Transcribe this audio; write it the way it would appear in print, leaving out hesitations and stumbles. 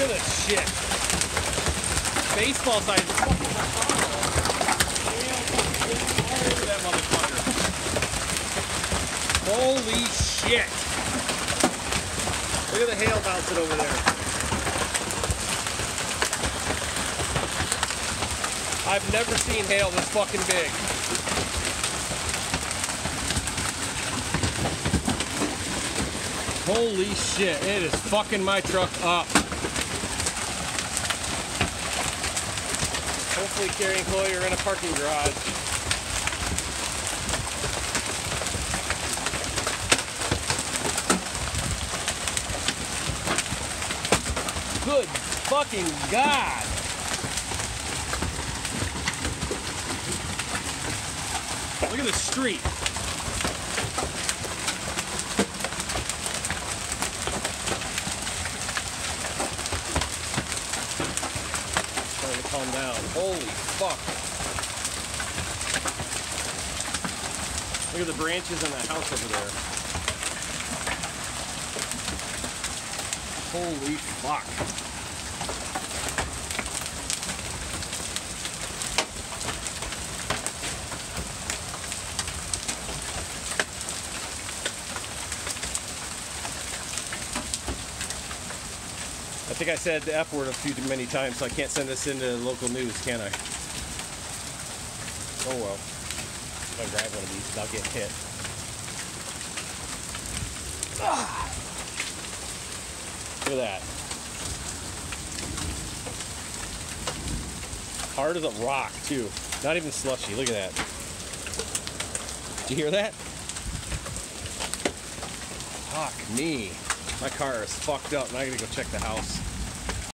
at this shit. Baseball size. Look at that motherfucker. Holy shit. Look at the hail bouncing over there. I've never seen hail this fucking big. Holy shit, it is fucking my truck up. Hopefully Carrie and Chloe are in a parking garage. Good fucking God. Look at the street. Trying to calm down. Holy fuck. Look at the branches on that house over there. Holy fuck. I think I said the F word a few too many times, so I can't send this into local news, can I? Oh well. If I grab one of these, I'll get hit. Ah. Look at that. Hard as a rock, too. Not even slushy. Look at that. Did you hear that? Fuck me. My car is fucked up, and I gotta go check the house.